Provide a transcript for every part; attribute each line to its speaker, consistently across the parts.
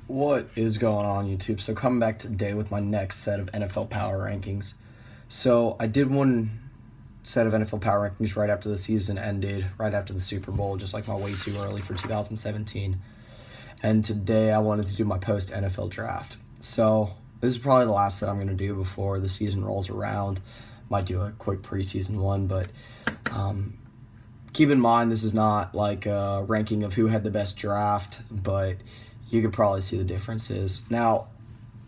Speaker 1: What is going on, YouTube? So coming back today with my next set of NFL power rankings. So I did one set of NFL power rankings right after the season ended, right after the Super Bowl, just like my way too early for 2017. And today I wanted to do my post NFL draft. So this is probably the last that I'm going to do before the season rolls around. Might do a quick preseason one, but keep in mind this is not like a ranking of who had the best draft, but you could probably see the differences. Now,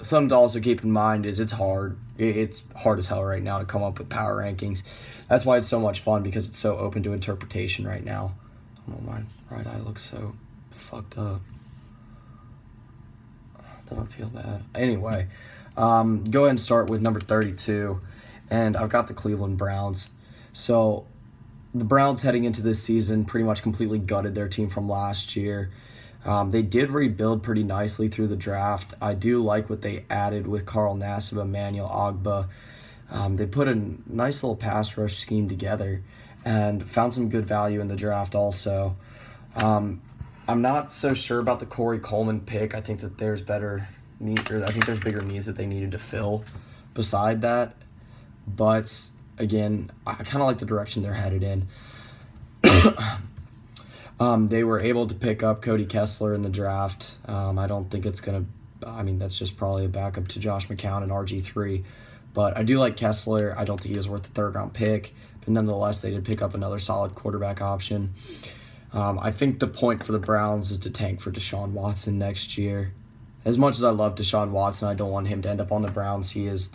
Speaker 1: something to also keep in mind is it's hard. It's hard as hell right now to come up with power rankings. That's why it's so much fun, because it's so open to interpretation right now. Oh, my right eye looks so fucked up. Doesn't feel bad. Anyway, go ahead and start with number 32, and I've got the Cleveland Browns. So the Browns heading into this season pretty much completely gutted their team from last year. They did rebuild pretty nicely through the draft. I do like what they added with Carl Nassib, Emmanuel Ogbah. They put a nice little pass rush scheme together and found some good value in the draft also. I'm not so sure about the Corey Coleman pick. I think that there's bigger needs that they needed to fill beside that. But again, I kind of like the direction they're headed in. They were able to pick up Cody Kessler in the draft. I don't think it's going to, that's just probably a backup to Josh McCown and RG3. But I do like Kessler. I don't think he was worth the third-round pick. But nonetheless, they did pick up another solid quarterback option. I think the point for the Browns is to tank for Deshaun Watson next year. As much as I love Deshaun Watson, I don't want him to end up on the Browns. He is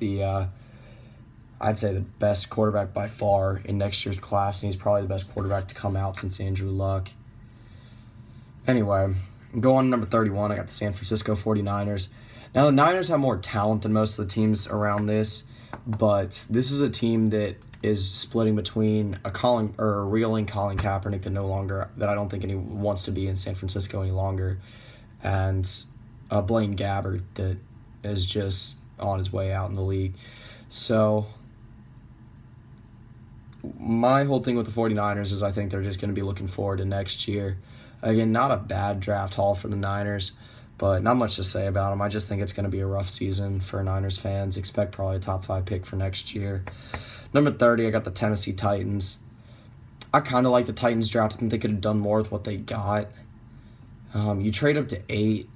Speaker 1: I'd say the best quarterback by far in next year's class, and he's probably the best quarterback to come out since Andrew Luck. Anyway, go on to number 31. I got the San Francisco 49ers. Now, the Niners have more talent than most of the teams around this, but this is a team that is splitting between a reeling Colin Kaepernick that I don't think anyone wants to be in San Francisco any longer, and Blaine Gabbert that is just on his way out in the league. So my whole thing with the 49ers is I think they're just going to be looking forward to next year. Again, not a bad draft haul for the Niners, but not much to say about them. I just think it's going to be a rough season for Niners fans. Expect probably a top 5 pick for next year. Number 30, I got the Tennessee Titans. I kind of like the Titans draft. I think they could have done more with what they got. You trade up to 8.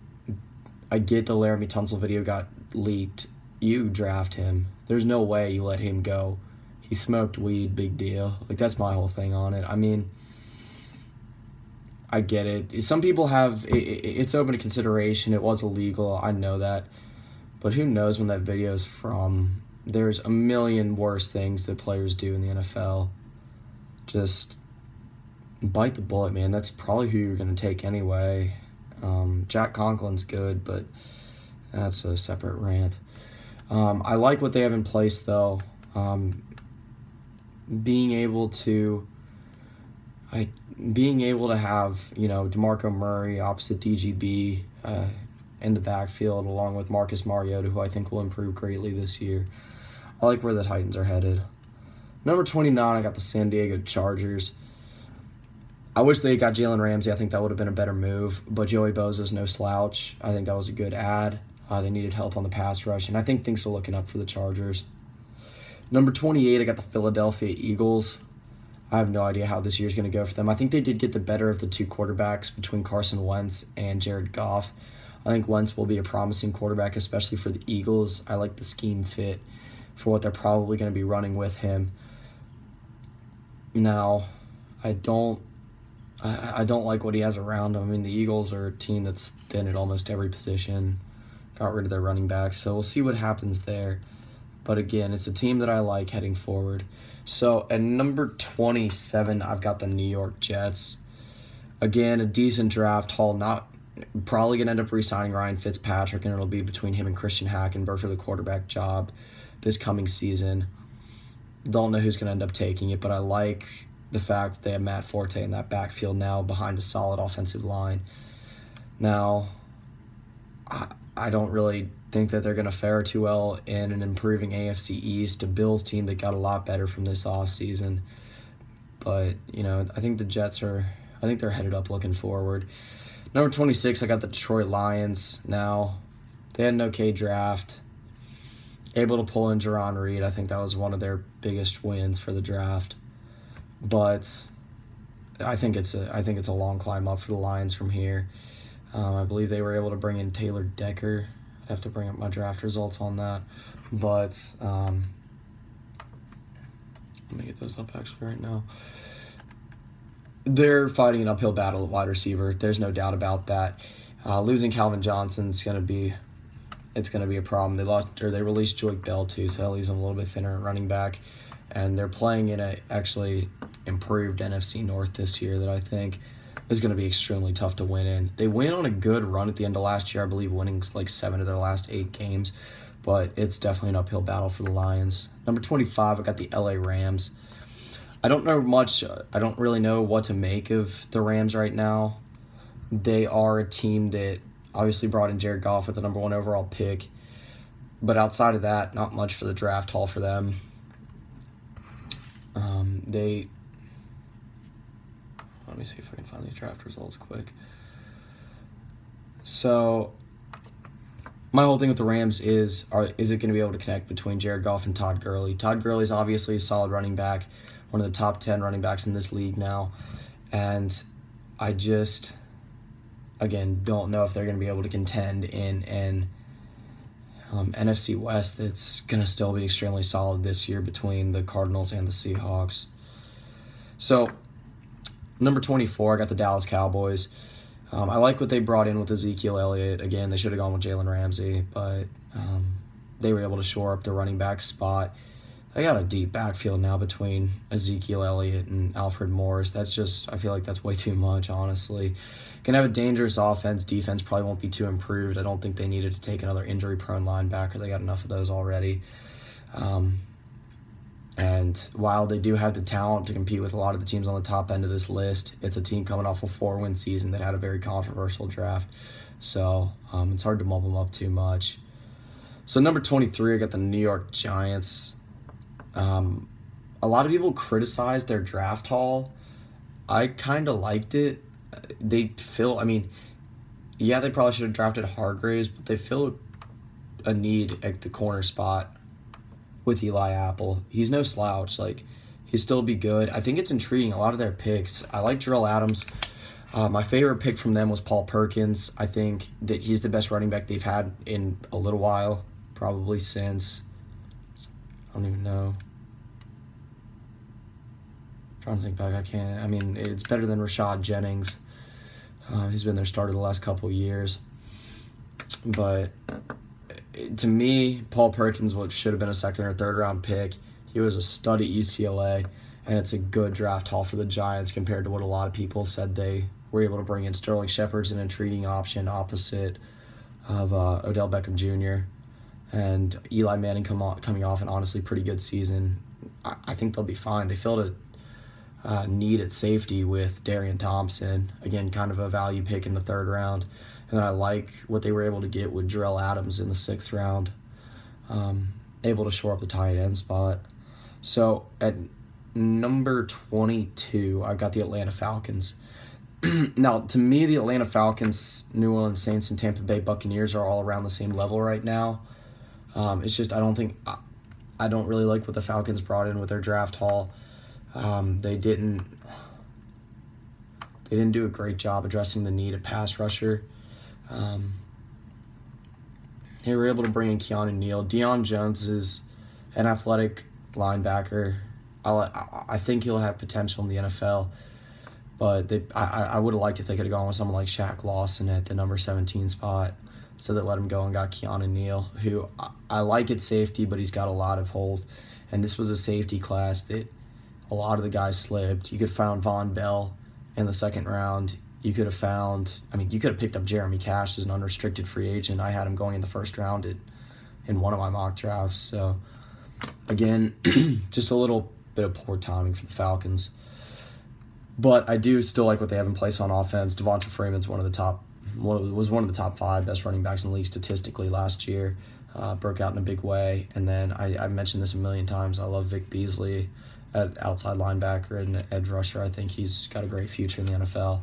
Speaker 1: I get the Laramie Tunsil video got leaked. You draft him. There's no way you let him go. He smoked weed, big deal. That's my whole thing on it. I get it. Some people have it's open to consideration. It was illegal. I know that. But who knows when that video is from? There's a million worse things that players do in the NFL. Just bite the bullet, man. That's probably who you're going to take anyway. Jack Conklin's good, but that's a separate rant. I like what they have in place, though. Being able to have, DeMarco Murray opposite DGB in the backfield, along with Marcus Mariota, who I think will improve greatly this year. I like where the Titans are headed. Number 29, I got the San Diego Chargers. I wish they got Jalen Ramsey. I think that would have been a better move, but Joey Bosa's no slouch. I think that was a good add. They needed help on the pass rush, and I think things are looking up for the Chargers. Number 28, I got the Philadelphia Eagles. I have no idea how this year's going to go for them. I think they did get the better of the two quarterbacks between Carson Wentz and Jared Goff. I think Wentz will be a promising quarterback, especially for the Eagles. I like the scheme fit for what they're probably going to be running with him. Now, I don't like what he has around him. The Eagles are a team that's thin at almost every position. Got rid of their running back, so we'll see what happens there. But again, it's a team that I like heading forward. So at number 27, I've got the New York Jets. Again, a decent draft haul. Not probably going to end up re-signing Ryan Fitzpatrick, and it'll be between him and Christian Hackenberg for the quarterback job this coming season. Don't know who's going to end up taking it, but I like the fact that they have Matt Forte in that backfield now behind a solid offensive line. Now, I don't really think that they're going to fare too well in an improving AFC East, a Bills team that got a lot better from this offseason. But, I think the Jets are think they're headed up looking forward. Number 26, I got the Detroit Lions now. They had an okay draft. Able to pull in Jarron Reed. I think that was one of their biggest wins for the draft. But I think it's a long climb up for the Lions from here. I believe they were able to bring in Taylor Decker. I'd have to bring up my draft results on that. But let me get those up actually right now. They're fighting an uphill battle at wide receiver. There's no doubt about that. Losing Calvin Johnson's going to be a problem. They released Joique Bell too, so that leaves them a little bit thinner at running back. And they're playing in a actually improved NFC North this year that I think is going to be extremely tough to win in. They went on a good run at the end of last year, I believe, winning like 7 of their last 8 games, but it's definitely an uphill battle for the Lions. Number 25, I got the LA Rams. I don't know much. I don't really know what to make of the Rams right now. They are a team that obviously brought in Jared Goff with the number 1 overall pick, but outside of that, not much for the draft haul for them. Let me see if I can find these draft results quick. So, my whole thing with the Rams is it going to be able to connect between Jared Goff and Todd Gurley? Todd Gurley is obviously a solid running back, one of the top 10 running backs in this league now, and I just, again, don't know if they're going to be able to contend in an NFC West that's going to still be extremely solid this year between the Cardinals and the Seahawks. So, number 24, I got the Dallas Cowboys. I like what they brought in with Ezekiel Elliott. Again, they should have gone with Jalen Ramsey, but they were able to shore up the running back spot. They got a deep backfield now between Ezekiel Elliott and Alfred Morris. I feel like that's way too much, honestly. Can have a dangerous offense. Defense probably won't be too improved. I don't think they needed to take another injury-prone linebacker. They got enough of those already. And while they do have the talent to compete with a lot of the teams on the top end of this list, it's a team coming off a 4-win season that had a very controversial draft. So it's hard to mumble them up too much. So number 23, I got the New York Giants. A lot of people criticized their draft haul. I kind of liked it. They probably should have drafted Hargraves, but they fill a need at the corner spot with Eli Apple. He's no slouch. He'd still be good. I think it's intriguing, a lot of their picks. I like Terrell Adams. My favorite pick from them was Paul Perkins. I think that he's the best running back they've had in a little while, probably since, I don't even know. Trying to think back, it's better than Rashad Jennings. He's been their starter the last couple of years. But to me, Paul Perkins should have been a 2nd or 3rd round pick. He was a stud at UCLA, and it's a good draft haul for the Giants compared to what a lot of people said they were able to bring in. Sterling Shepard's an intriguing option opposite of Odell Beckham Jr. and Eli Manning coming off an honestly pretty good season. I think they'll be fine. They filled a need at safety with Darian Thompson, again, kind of a value pick in the 3rd round. And I like what they were able to get with Jarrell Adams in the 6th round, able to shore up the tight end spot. So at number 22, I've got the Atlanta Falcons. Now, to me, the Atlanta Falcons, New Orleans Saints, and Tampa Bay Buccaneers are all around the same level right now. It's just I don't really like what the Falcons brought in with their draft haul. They didn't do a great job addressing the need at pass rusher. They were able to bring in Keanu Neal. Deion Jones is an athletic linebacker. I think he'll have potential in the NFL, but I would have liked if they could have gone with someone like Shaq Lawson at the number 17 spot. So they let him go and got Keanu Neal, who I like at safety, but he's got a lot of holes. And this was a safety class that a lot of the guys slipped. You could have found Von Bell in the 2nd round. You could have picked up Jeremy Cash as an unrestricted free agent. I had him going in the 1st round in one of my mock drafts. So, again, just a little bit of poor timing for the Falcons. But I do still like what they have in place on offense. Devonta Freeman's one of the top 5 best running backs in the league statistically last year. Broke out in a big way. And then I mentioned this a million times. I love Vic Beasley at outside linebacker and edge rusher. I think he's got a great future in the NFL.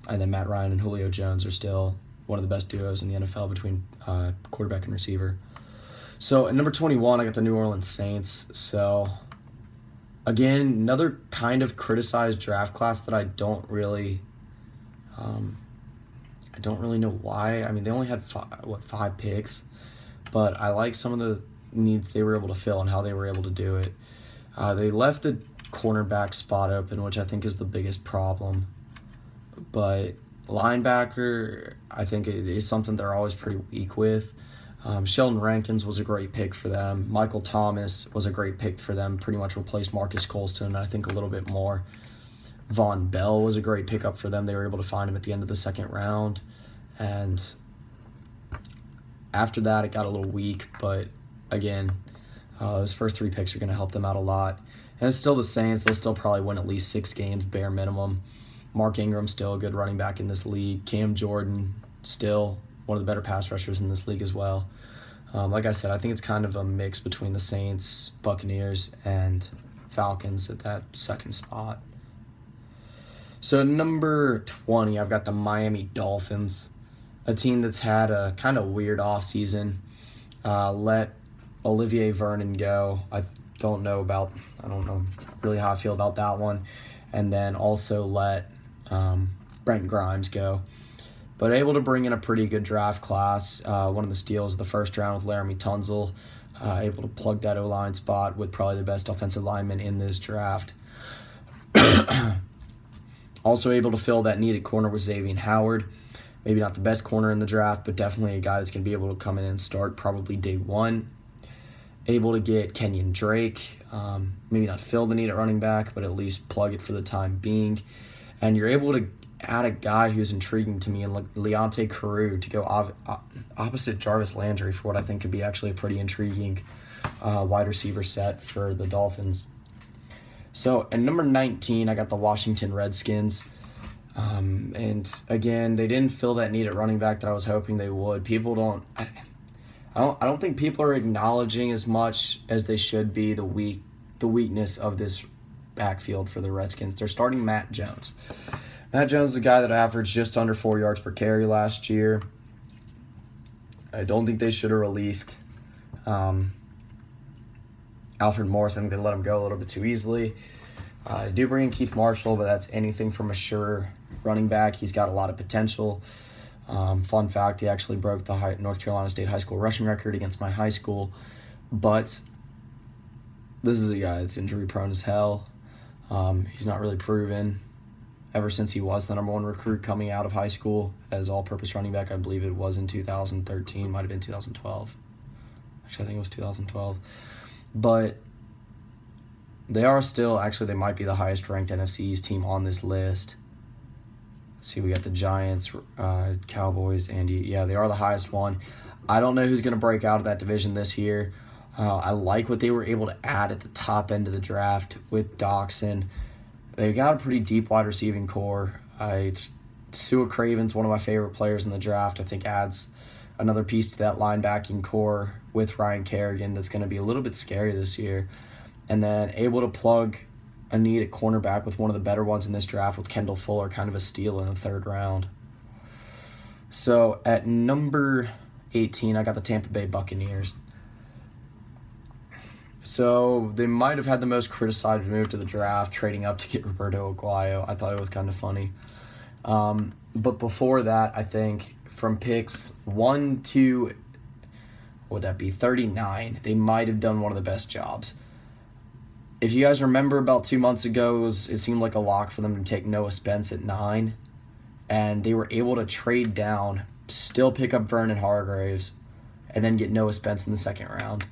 Speaker 1: And then Matt Ryan and Julio Jones are still one of the best duos in the NFL between quarterback and receiver. So at number 21, I got the New Orleans Saints. So again, another kind of criticized draft class that I don't really know why. I mean, they only had five picks, but I like some of the needs they were able to fill and how they were able to do it. They left the cornerback spot open, which I think is the biggest problem. But linebacker, I think it is something they're always pretty weak with. Sheldon Rankins was a great pick for them. Michael Thomas was a great pick for them, pretty much replaced Marcus Colston, I think a little bit more. Von Bell was a great pickup for them. They were able to find him at the end of the second round. And after that, it got a little weak, but again, those first three picks are going to help them out a lot. And it's still the Saints. They'll still probably win at least 6 games, bare minimum. Mark Ingram, still a good running back in this league. Cam Jordan, still one of the better pass rushers in this league as well. Like I said, I think it's kind of a mix between the Saints, Buccaneers, and Falcons at that second spot. So number 20, I've got the Miami Dolphins, a team that's had a kind of weird offseason. Let Olivier Vernon go. I don't know really how I feel about that one. And then also let Brent Grimes go. But able to bring in a pretty good draft class. One of the steals of the first round with Laramie Tunzel. Able to plug that O-line spot with probably the best offensive lineman in this draft. Also able to fill that needed corner with Xavier Howard. Maybe not the best corner in the draft, but definitely a guy that's going to be able to come in and start probably day one. Able to get Kenyon Drake. Maybe not fill the need at running back, but at least plug it for the time being. And you're able to add a guy who's intriguing to me in Leonte Carew to go opposite Jarvis Landry for what I think could be actually a pretty intriguing wide receiver set for the Dolphins. So at number 19, I got the Washington Redskins. And again, they didn't fill that need at running back that I was hoping they would. I don't think people are acknowledging as much as they should be the weakness of this backfield for the Redskins. They're starting Matt Jones. Matt Jones is a guy that averaged just under 4 yards per carry last year. I don't think they should have released Alfred Morris. I think they let him go a little bit too easily. I do bring in Keith Marshall, but that's anything from a sure running back. He's got a lot of potential. Fun fact, he actually broke the North Carolina State high school rushing record against my high school. But this is a guy that's injury prone as hell. He's not really proven ever since he was the number one recruit coming out of high school as all-purpose running back. I believe it was in 2013, might have been 2012. Actually, I think it was 2012. But they are still, they might be the highest ranked NFC East team on this list. See, we got the Giants, Cowboys, and they are the highest one. I don't know who's going to break out of that division this year. I like what they were able to add at the top end of the draft with Doxson. They've got a pretty deep wide receiving core. Sua Craven's one of my favorite players in the draft. I think adds another piece to that linebacking core with Ryan Kerrigan that's going to be a little bit scary this year. And then able to plug a need at cornerback with one of the better ones in this draft with Kendall Fuller, kind of a steal in the third round. So at number 18, I got the Tampa Bay Buccaneers. So they might have had the most criticized move to the draft, trading up to get Roberto Aguayo. I thought it was kind of funny. But before that, I think from picks 1 to, 39, they might have done one of the best jobs. If you guys remember about 2 months ago, it seemed like a lock for them to take Noah Spence at 9. And they were able to trade down, still pick up Vernon Hargreaves, and then get Noah Spence in the second round.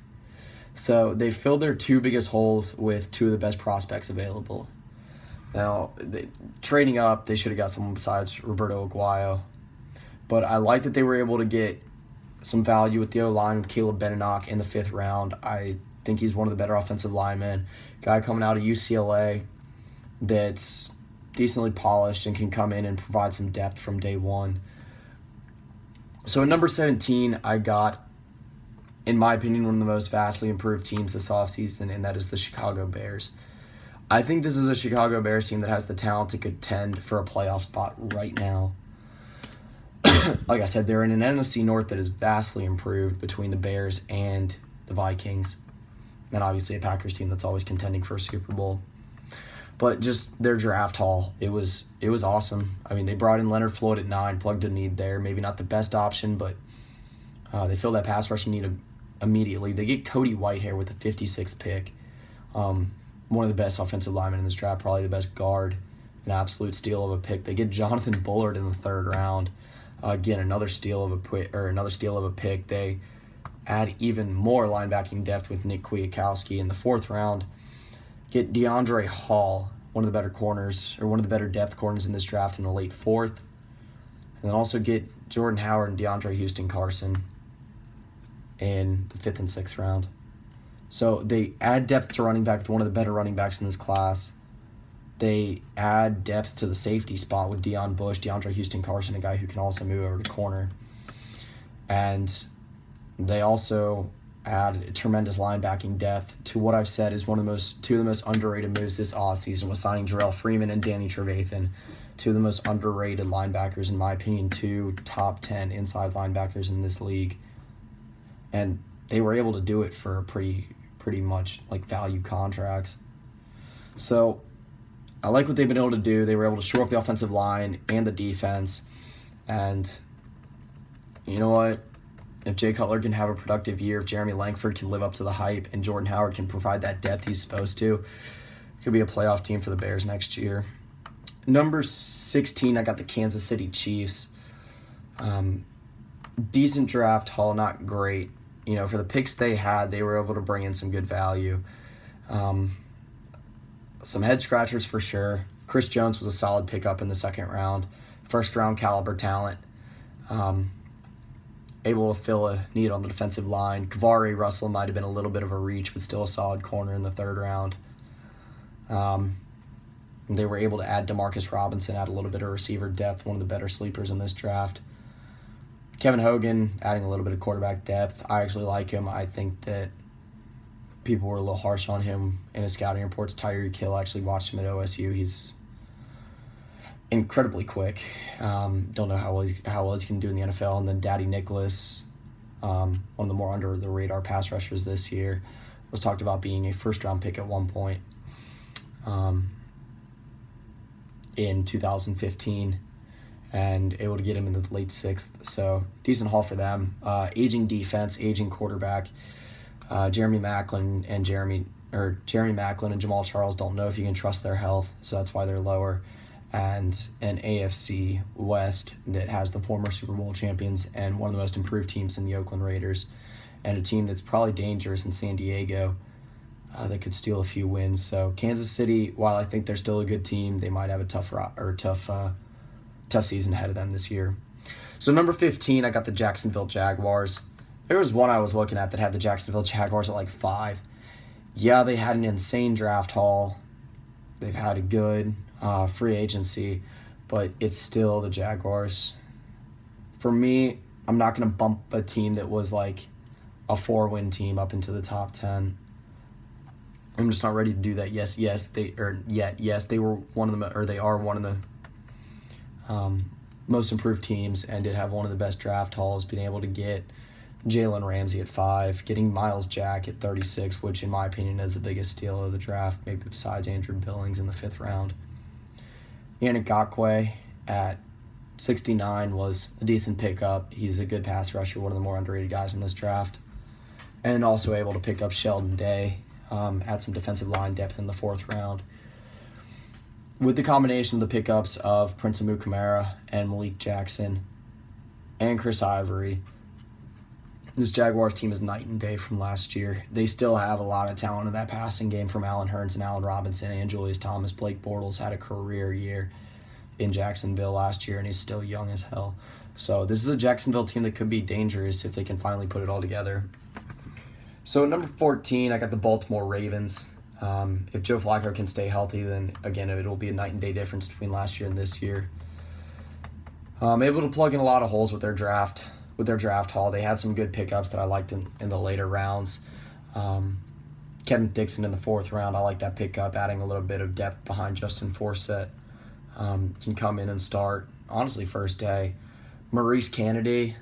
Speaker 1: So they filled their 2 biggest holes with 2 of the best prospects available. Now, trading up, they should have got someone besides Roberto Aguayo. But I like that they were able to get some value with the O-line with Caleb Benenoch in the 5th round. I think he's one of the better offensive linemen. Guy coming out of UCLA that's decently polished and can come in and provide some depth from day one. So at number 17, I got, in my opinion, one of the most vastly improved teams this offseason, and that is the Chicago Bears. I think this is a Chicago Bears team that has the talent to contend for a playoff spot right now. Like I said, they're in an NFC North that is vastly improved between the Bears and the Vikings. And obviously a Packers team that's always contending for a Super Bowl. But just their draft haul, it was awesome. I mean, they brought in Leonard Floyd at 9, plugged a need there. Maybe not the best option, but they filled that pass rushing need immediately. They get Cody Whitehair with the 56th pick. One of the best offensive linemen in this draft, probably the best guard, an absolute steal of a pick. They get Jonathan Bullard in the 3rd round. Again, another steal of a pick. They add even more linebacking depth with Nick Kwiatkowski in the 4th round. Get DeAndre Hall, one of the better corners, or one of the better depth corners in this draft in the late 4th. And then also get Jordan Howard and DeAndre Houston Carson in the 5th and 6th round. So they add depth to running back with one of the better running backs in this class. They add depth to the safety spot with Deion Bush, DeAndre Houston Carson, a guy who can also move over to corner. And they also add tremendous linebacking depth to what I've said is two of the most underrated moves this offseason was signing Jarrell Freeman and Danny Trevathan, two of the most underrated linebackers, in my opinion, 2 top 10 inside linebackers in this league. And they were able to do it for pretty much like value contracts. So I like what they've been able to do. They were able to shore up the offensive line and the defense. And you know what? If Jay Cutler can have a productive year, if Jeremy Langford can live up to the hype, and Jordan Howard can provide that depth he's supposed to, it could be a playoff team for the Bears next year. Number 16, I got the Kansas City Chiefs. Decent draft haul, not great. You know, for the picks they had, they were able to bring in some good value. Some head scratchers for sure. Chris Jones was a solid pickup in the 2nd round. 1st round caliber talent. Able to fill a need on the defensive line. Kavari Russell might have been a little bit of a reach, but still a solid corner in the 3rd round. They were able to add Demarcus Robinson, add a little bit of receiver depth, one of the better sleepers in this draft. Kevin Hogan, adding a little bit of quarterback depth. I actually like him. I think that people were a little harsh on him in his scouting reports. Tyreek Hill actually watched him at OSU. He's incredibly quick. Don't know how well he's going to do in the NFL. And then Daddy Nicholas, one of the more under-the-radar pass rushers this year, was talked about being a 1st-round pick at one point in 2015, and able to get him in the late 6th. So decent haul for them. Aging defense, aging quarterback. Jeremy Maclin and Jamal Charles don't know if you can trust their health, so that's why they're lower. And an AFC West that has the former Super Bowl champions and one of the most improved teams in the Oakland Raiders, and a team that's probably dangerous in San Diego that could steal a few wins. So Kansas City, while I think they're still a good team, they might have a tough season ahead of them this year. So number 15, I got the Jacksonville Jaguars. There was one I was looking at that had the Jacksonville Jaguars at like 5. Yeah, they had an insane draft haul. They've had a good free agency, but it's still the Jaguars. For me, I'm not going to bump a team that was like a 4-win team up into the top 10. I'm just not ready to do that. Yes, they were one of the, or they are one of the most improved teams, and did have one of the best draft hauls, being able to get Jalen Ramsey at 5, getting Myles Jack at 36, which in my opinion is the biggest steal of the draft, maybe besides Andrew Billings in the 5th round. Yannick Ngakoue at 69 was a decent pickup. He's a good pass rusher, one of the more underrated guys in this draft. And also able to pick up Sheldon Day, add some defensive line depth in the 4th round. With the combination of the pickups of Prince Amukamara and Malik Jackson and Chris Ivory, this Jaguars team is night and day from last year. They still have a lot of talent in that passing game from Allen Hurns and Allen Robinson and Julius Thomas. Blake Bortles had a career year in Jacksonville last year, and he's still young as hell. So this is a Jacksonville team that could be dangerous if they can finally put it all together. So at number 14, I got the Baltimore Ravens. If Joe Flacco can stay healthy, then again, it'll be a night and day difference between last year and this year. Able to plug in a lot of holes with their draft haul. They had some good pickups that I liked in the later rounds. Kevin Dixon in the 4th round. I like that pickup, adding a little bit of depth behind Justin Forsett. Can come in and start, honestly, first day. Maurice Kennedy,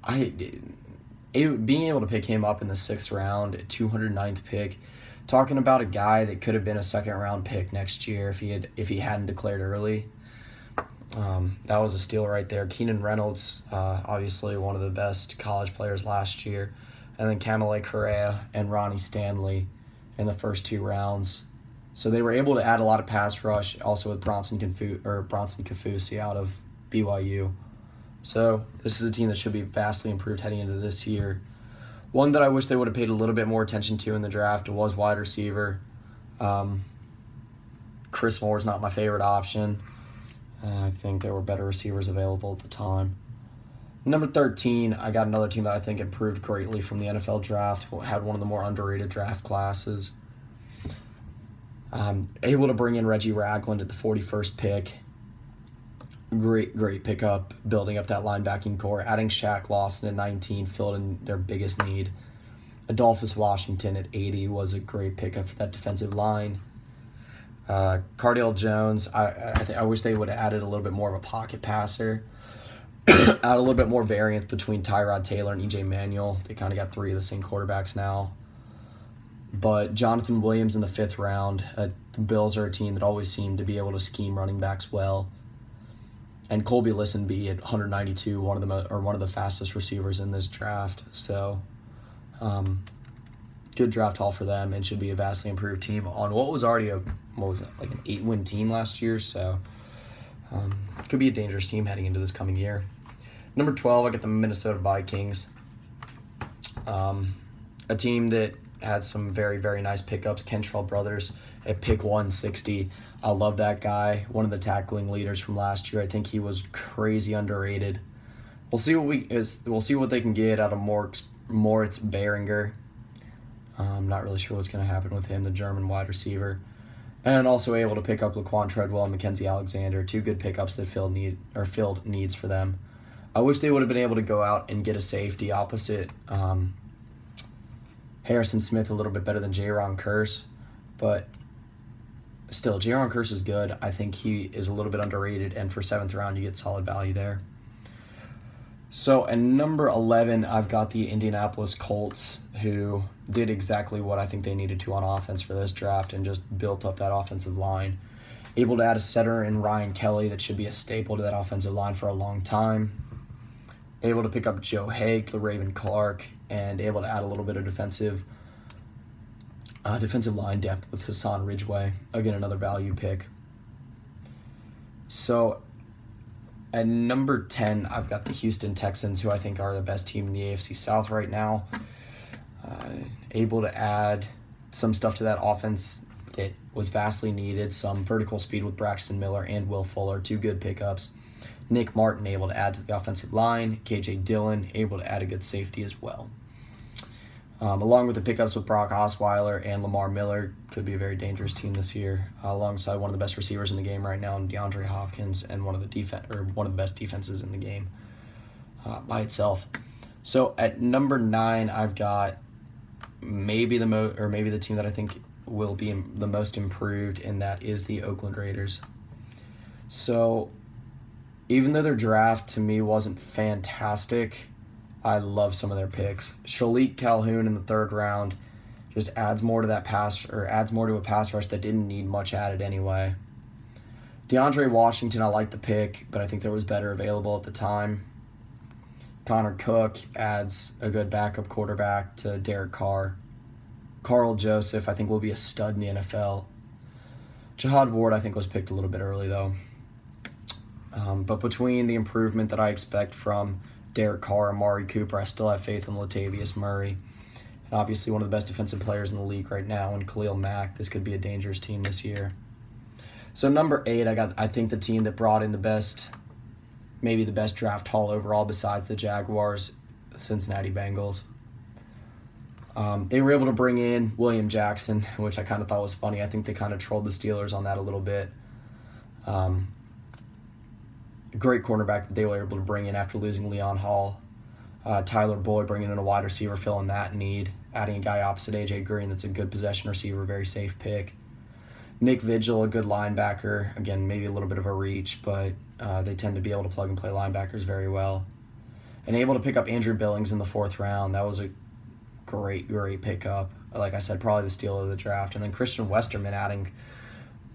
Speaker 1: being able to pick him up in the 6th round, 209th pick, talking about a guy that could have been a 2nd-round pick next year if he hadn't declared early. That was a steal right there. Keenan Reynolds, obviously one of the best college players last year, and then Kamale Correa and Ronnie Stanley in the first 2 rounds. So they were able to add a lot of pass rush, also with Bronson Kaufusi out of BYU. So this is a team that should be vastly improved heading into this year. One that I wish they would have paid a little bit more attention to in the draft was wide receiver. Chris Moore is not my favorite option. I think there were better receivers available at the time. Number 13, I got another team that I think improved greatly from the NFL draft, had one of the more underrated draft classes. Able to bring in Reggie Ragland at the 41st pick. Great pickup, building up that linebacking core. Adding Shaq Lawson at 19 filled in their biggest need. Adolphus Washington at 80 was a great pickup for that defensive line. Cardale Jones, I wish they would have added a little bit more of a pocket passer. Add a little bit more variance between Tyrod Taylor and EJ Manuel. They kind of got 3 of the same quarterbacks now. But Jonathan Williams in the 5th round. The Bills are a team that always seem to be able to scheme running backs well. And Colby Listenby at 192, one of the fastest receivers in this draft. So, good draft haul for them, and should be a vastly improved team on what was already an 8-win team last year. So, could be a dangerous team heading into this coming year. Number 12, I got the Minnesota Vikings. A team that had some very, very nice pickups. Kentrell Brothers at pick 160. I love that guy. One of the tackling leaders from last year. I think he was crazy underrated. We'll see what they can get out of Moritz Beringer. I'm not really sure what's going to happen with him, the German wide receiver. And also able to pick up Laquan Treadwell and Mackenzie Alexander, 2 good pickups that filled needs for them. I wish they would have been able to go out and get a safety opposite Harrison Smith, a little bit better than Jaron Kearse, but still, Jaron Kearse is good. I think he is a little bit underrated, and for 7th round, you get solid value there. So, at number 11, I've got the Indianapolis Colts, who did exactly what I think they needed to on offense for this draft and just built up that offensive line. Able to add a setter in Ryan Kelly that should be a staple to that offensive line for a long time. Able to pick up Joe Haig, LaRaven Clark, and able to add a little bit of defensive line depth with Hassan Ridgeway. Again, another value pick. So, at number 10, I've got the Houston Texans, who I think are the best team in the AFC South right now. Able to add some stuff to that offense that was vastly needed. Some vertical speed with Braxton Miller and Will Fuller, 2 good pickups. Nick Martin able to add to the offensive line. KJ Dillon able to add a good safety as well. Along with the pickups with Brock Osweiler and Lamar Miller, could be a very dangerous team this year. Alongside one of the best receivers in the game right now, DeAndre Hopkins, and one of the best defenses in the game by itself. So at number 9, I've got maybe the team that I think will be the most improved, and that is the Oakland Raiders. So, even though their draft to me wasn't fantastic, I love some of their picks. Shalik Calhoun in the 3rd round just adds more to a pass rush that didn't need much added anyway. DeAndre Washington, I like the pick, but I think there was better available at the time. Connor Cook adds a good backup quarterback to Derek Carr. Carl Joseph, I think, will be a stud in the NFL. Jihad Ward, I think, was picked a little bit early, though. But between the improvement that I expect from Derek Carr and Amari Cooper, I still have faith in Latavius Murray. And obviously one of the best defensive players in the league right now, and Khalil Mack. This could be a dangerous team this year. So number 8, I think the team that brought in the best draft haul overall besides the Jaguars, the Cincinnati Bengals. They were able to bring in William Jackson, which I kind of thought was funny. I think they kind of trolled the Steelers on that a little bit. Great cornerback that they were able to bring in after losing Leon Hall. Tyler Boyd bringing in a wide receiver, filling that need. adding a guy opposite A.J. Green that's a good possession receiver, very safe pick. Nick Vigil, a good linebacker. Again, maybe a little bit of a reach, but they tend to be able to plug and play linebackers very well. And able to pick up Andrew Billings in the 4th round. That was a great pickup. Like I said, probably the steal of the draft. And then Christian Westerman adding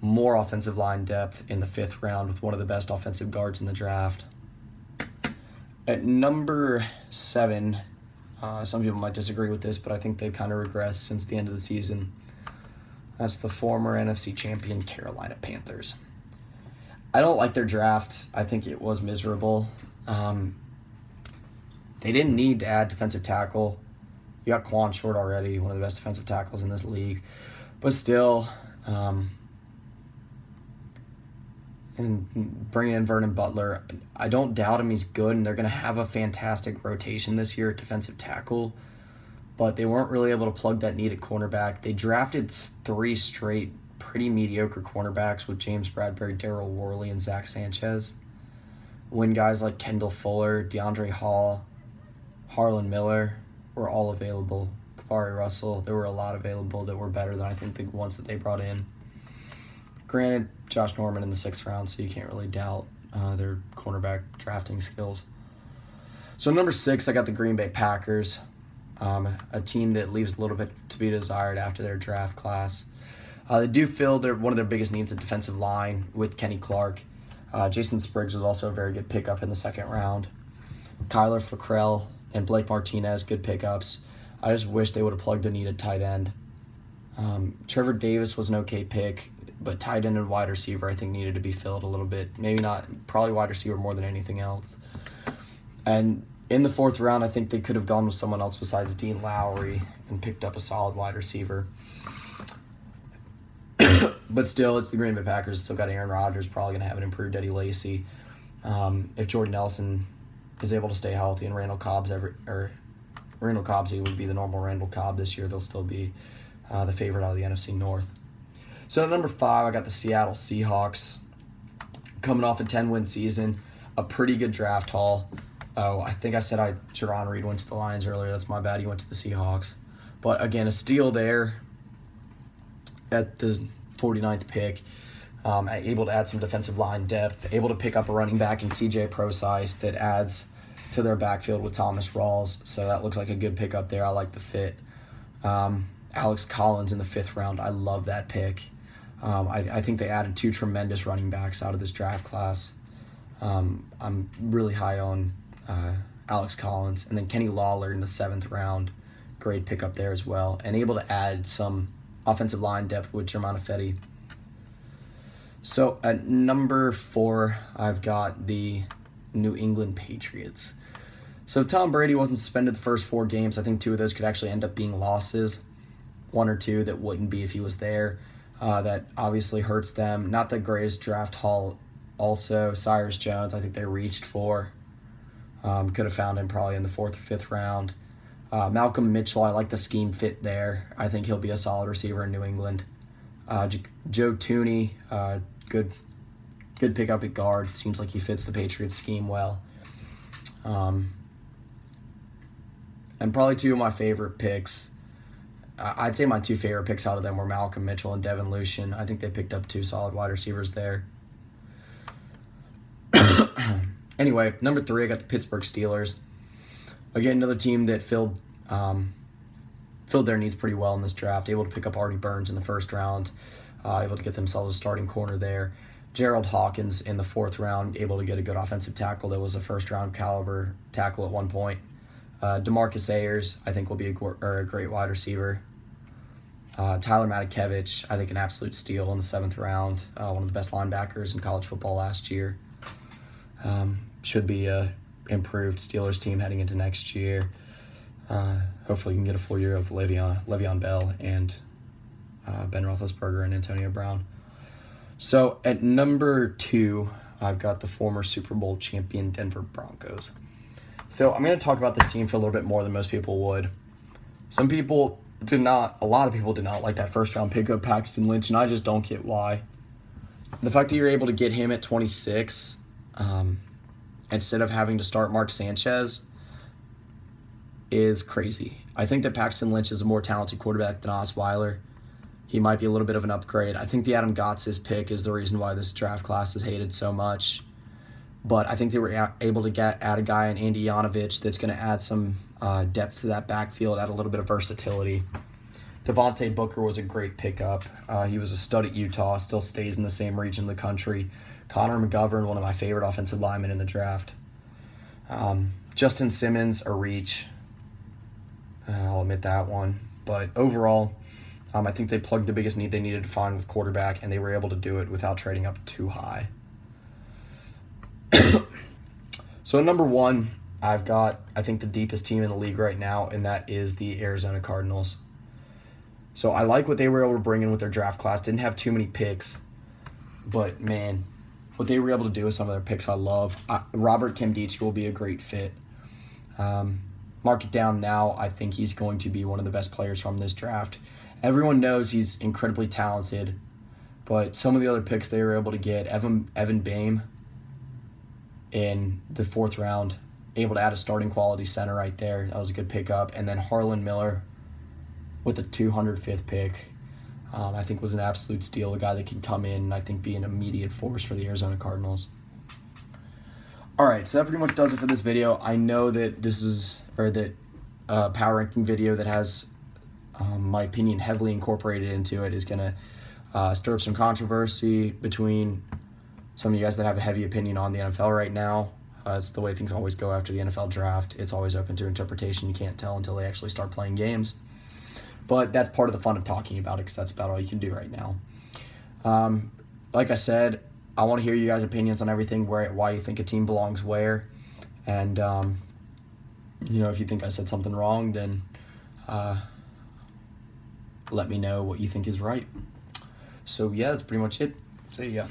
Speaker 1: more offensive line depth in the 5th round with one of the best offensive guards in the draft. At number 7, some people might disagree with this, but I think they've kind of regressed since the end of the season. That's the former NFC champion Carolina Panthers. I don't like their draft. I think it was miserable. They didn't need to add defensive tackle. You got Quan Short already, one of the best defensive tackles in this league. But still, and bringing in Vernon Butler, I don't doubt him. He's good, and they're going to have a fantastic rotation this year at defensive tackle. But they weren't really able to plug that need at cornerback. They drafted 3 straight pretty mediocre cornerbacks with James Bradbury, Daryl Worley, and Zach Sanchez. When guys like Kendall Fuller, DeAndre Hall, Harlan Miller were all available. Kavari Russell, there were a lot available that were better than I think the ones that they brought in. Granted, Josh Norman in the 6th round, so you can't really doubt their cornerback drafting skills. So number 6, I got the Green Bay Packers, a team that leaves a little bit to be desired after their draft class. They do fill one of their biggest needs at defensive line with Kenny Clark. Jason Spriggs was also a very good pickup in the 2nd round. Kyler Fackrell and Blake Martinez, good pickups. I just wish they would have plugged a needed tight end. Trevor Davis was an okay pick, but tight end and wide receiver I think needed to be filled a little bit. Maybe not, probably wide receiver more than anything else. And in the 4th round, I think they could have gone with someone else besides Dean Lowry and picked up a solid wide receiver. But still, it's the Green Bay Packers. Still got Aaron Rodgers, probably going to have an improved Eddie Lacy. If Jordan Nelson is able to stay healthy and Randall Cobb's he would be the normal Randall Cobb this year, they'll still be the favorite out of the NFC North. So at number 5, I got the Seattle Seahawks. Coming off a 10-win season, a pretty good draft haul. Oh, I think I said Jaron Reed went to the Lions earlier. That's my bad. He went to the Seahawks. But again, a steal there at the 49th pick. Able to add some defensive line depth. Able to pick up a running back in C.J. Prosise that adds to their backfield with Thomas Rawls. So that looks like a good pickup there. I like the fit. Alex Collins in the 5th round. I love that pick. I think they added 2 tremendous running backs out of this draft class. I'm really high on Alex Collins. And then Kenny Lawler in the 7th round. Great pickup there as well. And able to add some offensive line depth with Germain Ifedi. So at number 4, I've got the New England Patriots. So if Tom Brady wasn't suspended the first 4 games, I think 2 of those could actually end up being losses. 1 or 2 that wouldn't be if he was there. That obviously hurts them. Not the greatest draft haul also. Cyrus Jones, I think they reached for. Could have found him probably in the 4th or 5th round. Malcolm Mitchell, I like the scheme fit there. I think he'll be a solid receiver in New England. Joe Thuney, good pickup at guard. Seems like he fits the Patriots scheme well. And probably 2 of my favorite picks. I'd say my 2 favorite picks out of them were Malcolm Mitchell and Devin Lucien. I think they picked up 2 solid wide receivers there. Anyway, number 3, I got the Pittsburgh Steelers. Again, another team that filled their needs pretty well in this draft. Able to pick up Artie Burns in the 1st round. Able to get themselves a starting corner there. Gerald Hawkins in the 4th round. Able to get a good offensive tackle that was a 1st-round caliber tackle at one point. DeMarcus Ayers, I think, will be a great wide receiver. Tyler Matakevich, I think an absolute steal in the 7th round. One of the best linebackers in college football last year. Should be a improved Steelers team heading into next year. Hopefully you can get a full year of Le'Veon Bell and Ben Roethlisberger and Antonio Brown. So at number 2, I've got the former Super Bowl champion Denver Broncos. So I'm going to talk about this team for a little bit more than most people would. A lot of people did not like that 1st-round pickup, Paxton Lynch, and I just don't get why. The fact that you're able to get him at 26 instead of having to start Mark Sanchez is crazy. I think that Paxton Lynch is a more talented quarterback than Osweiler. He might be a little bit of an upgrade. I think the Adam Gotsis pick is the reason why this draft class is hated so much. But I think they were able to add a guy in Andy Yanovich that's going to add some depth to that backfield, add a little bit of versatility. Devontae Booker was a great pickup. He was a stud at Utah, still stays in the same region of the country. Connor McGovern, one of my favorite offensive linemen in the draft. Justin Simmons, a reach. I'll admit that one. But overall, I think they plugged the biggest need they needed to find with quarterback, and they were able to do it without trading up too high. So at number 1, I've got, I think, the deepest team in the league right now, and that is the Arizona Cardinals. So I like what they were able to bring in with their draft class. Didn't have too many picks, but, man, what they were able to do with some of their picks I love. Robert Nkemdiche will be a great fit. Mark it down now. I think he's going to be one of the best players from this draft. Everyone knows he's incredibly talented, but some of the other picks they were able to get, Evan Boehm in the 4th round, able to add a starting quality center right there. That was a good pickup. And then Harlan Miller with the 205th pick, I think was an absolute steal, a guy that can come in and I think be an immediate force for the Arizona Cardinals. All right, so that pretty much does it for this video. I know that this is, or that power ranking video that has my opinion heavily incorporated into it is going to stir up some controversy between some of you guys that have a heavy opinion on the NFL right now. It's the way things always go after the NFL draft. It's always open to interpretation. You can't tell until they actually start playing games. But that's part of the fun of talking about it because that's about all you can do right now. Like I said, I want to hear you guys' opinions on everything, why you think a team belongs where. And, if you think I said something wrong, then let me know what you think is right. So, yeah, that's pretty much it. See ya.